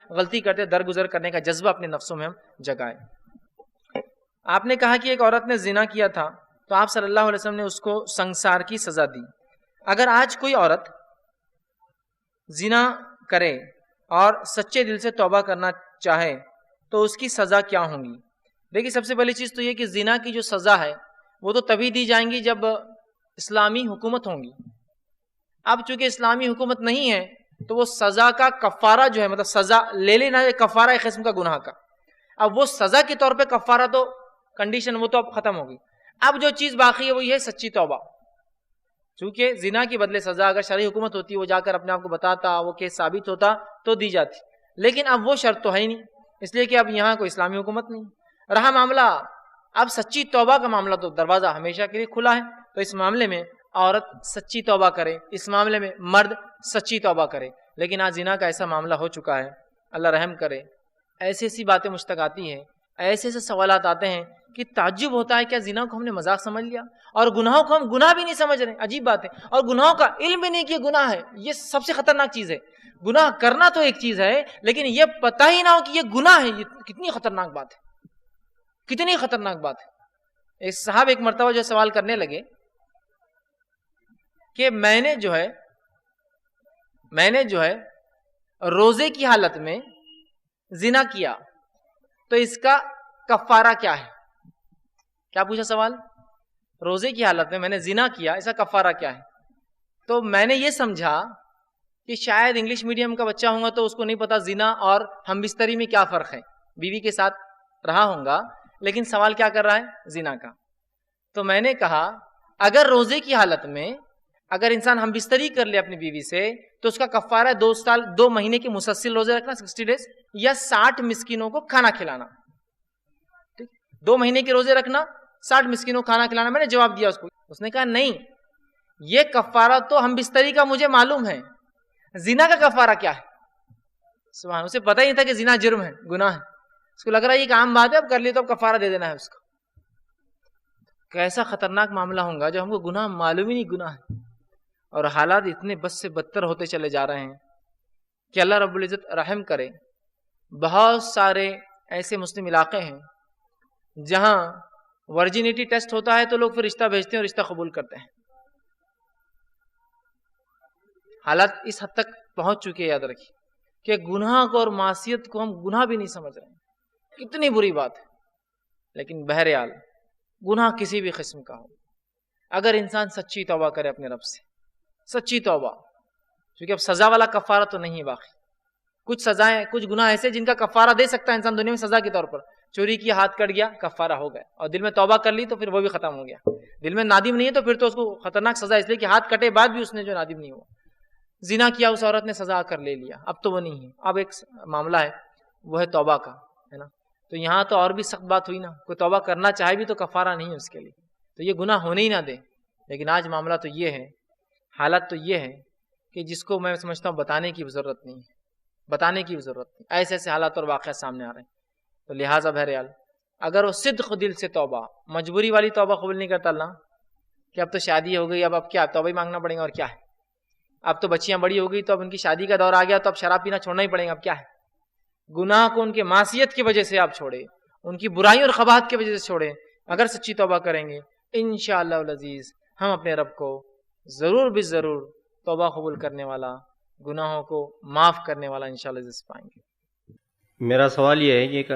غلطی کرتے درگزر کرنے کا جذبہ اپنے نفسوں میں ہم جگائیں۔ آپ نے کہا کہ ایک عورت نے زنا کیا تھا تو آپ صلی اللہ علیہ وسلم نے اس کو سنگسار کی سزا دی۔ اگر آج کوئی عورت زنا کرے اور سچے دل سے توبہ کرنا چاہے تو اس کی سزا کیا ہوں گی؟ دیکھیے، سب سے پہلی چیز تو یہ کہ زنا کی جو سزا ہے وہ تو تبھی دی جائیں گی جب اسلامی حکومت ہوں گی۔ اب چونکہ اسلامی حکومت نہیں ہے تو وہ سزا کا کفارہ جو ہے، مطلب سزا لے لینا ہے، کفارہ ایک قسم کا گناہ کا، اب وہ سزا کے طور پہ کفارہ تو کنڈیشن وہ تو اب ختم ہوگی۔ اب جو چیز باقی ہے وہ یہ ہے سچی توبہ۔ چونکہ زنا کے بدلے سزا اگر شرعی حکومت ہوتی، وہ جا کر اپنے آپ کو بتاتا، وہ کیس ثابت ہوتا تو دی جاتی، لیکن اب وہ شرط تو ہے ہی نہیں، اس لیے کہ اب یہاں کوئی اسلامی حکومت نہیں۔ رہا معاملہ اب سچی توبہ کا معاملہ، تو دروازہ ہمیشہ کے لیے کھلا ہے، تو اس معاملے میں عورت سچی توبہ کرے، اس معاملے میں مرد سچی توبہ کرے۔ لیکن آج زنا کا ایسا معاملہ ہو چکا ہے، اللہ رحم کرے، ایسی ایسی باتیں مشتق آتی ہیں، ایسے ایسے سوالات آتے ہیں کہ تعجب ہوتا ہے، کیا زنا کو ہم نے مذاق سمجھ لیا اور گناہوں کو ہم گناہ بھی نہیں سمجھ رہے؟ عجیب بات ہے، اور گناہوں کا علم بھی نہیں کہ گناہ ہے۔ یہ سب سے خطرناک چیز ہے، گناہ کرنا تو ایک چیز ہے لیکن یہ پتہ ہی نہ ہو کہ یہ گناہ ہے، یہ کتنی خطرناک بات ہے، کتنی خطرناک بات ہے۔ ایک صاحب ایک مرتبہ جو سوال کرنے لگے کہ میں نے جو ہے روزے کی حالت میں زنا کیا تو اس کا کفارہ کیا ہے؟ کیا پوچھا سوال؟ روزے کی حالت میں نے زنا کیا، اس کا کفارہ کیا ہے؟ تو میں نے یہ سمجھا کہ شاید انگلش میڈیم کا بچہ ہوں گا تو اس کو نہیں پتا زنا اور ہم بستری میں کیا فرق ہے، بیوی کے ساتھ رہا ہوں گا لیکن سوال کیا کر رہا ہے؟ زنا کا۔ تو میں نے کہا اگر روزے کی حالت میں اگر انسان ہم بستری کر لے اپنی بیوی سے تو اس کا کفارہ 2 مہینے کے مسلسل روزے رکھنا 60 ڈیز یا 60 مسکینوں کو کھانا کھلانا۔ 2 مہینے کے روزے رکھنا، 60 مسکینوں کو کھانا کھلانا۔ میں نے جواب دیا اس کو، اس نے کہا نہیں، یہ کفارہ تو ہم بستری کا مجھے معلوم ہے، زنا کا کفارہ کیا ہے؟ سبحان، اسے پتہ ہی نہیں تھا کہ زنا جرم ہے، گناہ ہے، اس کو لگ رہا ہے یہ ایک عام بات ہے، اب کر لی تو اب کفارہ دے دینا ہے اس کو۔ کیسا خطرناک معاملہ ہوگا جب ہم کو گناہ معلوم ہی نہیں گناہ ہے، اور حالات اتنے بد سے بدتر ہوتے چلے جا رہے ہیں کہ اللہ رب العزت رحم کرے۔ بہت سارے ایسے مسلم علاقے ہیں جہاں ورجینٹی ٹیسٹ ہوتا ہے تو لوگ پھر رشتہ بھیجتے ہیں اور رشتہ قبول کرتے ہیں۔ حالات اس حد تک پہنچ چکے ہیں، یاد رکھیے کہ گناہ کو اور معصیت کو ہم گناہ بھی نہیں سمجھ رہے ہیں، کتنی بری بات ہے۔ لیکن بہرحال گناہ کسی بھی قسم کا ہو، اگر انسان سچی توبہ کرے اپنے رب سے، سچی توبہ، کیونکہ اب سزا والا کفارہ تو نہیں ہے باقی۔ کچھ سزائیں، کچھ گناہ ایسے جن کا کفارہ دے سکتا ہے انسان دنیا میں سزا کے طور پر، چوری کی ہاتھ کٹ گیا کفارہ ہو گیا، اور دل میں توبہ کر لی تو پھر وہ بھی ختم ہو گیا۔ دل میں نادم نہیں ہے تو پھر تو اس کو خطرناک سزا، اس لیے کہ ہاتھ کٹے بعد بھی اس نے جو نادم نہیں ہوا۔ زنا کیا اس عورت نے، سزا کر لے لیا، اب تو وہ نہیں ہے، اب ایک معاملہ ہے وہ ہے توبہ کا، ہے نا۔ تو یہاں تو اور بھی سخت بات ہوئی نا، کوئی توبہ کرنا چاہے بھی تو کفارہ نہیں ہے اس کے لیے، تو یہ گناہ ہونے ہی نہ دے۔ لیکن آج معاملہ تو یہ ہے، حالت تو یہ ہے کہ جس کو میں سمجھتا ہوں بتانے کی ضرورت نہیں ہے، بتانے کی ضرورت نہیں، ایسے ایسے حالات اور واقعات سامنے آ رہے ہیں۔ تو لہٰذا بہرحال اگر وہ صدق دل سے توبہ، مجبوری والی توبہ قبول نہیں کرتا اللہ کہ اب تو شادی ہو گئی، اب کیا توبہ ہی مانگنا پڑے گا، اور کیا ہے، اب تو بچیاں بڑی ہو گئی تو اب ان کی شادی کا دور آ گیا تو اب شراب پینا چھوڑنا ہی پڑے گا، اب کیا ہے۔ گناہ کو ان کے معصیت کی وجہ سے آپ چھوڑے، ان کی برائیوں اور قباحت کی وجہ سے چھوڑے، اگر سچی توبہ کریں گے انشاءاللہ العزیز ہم اپنے رب کو ضرور بھی ضرور توبہ قبول کرنے والا، گناہوں کو معاف کرنے والا انشاءاللہ عزیز پائیں گے۔ میرا سوال یہ ہے کہ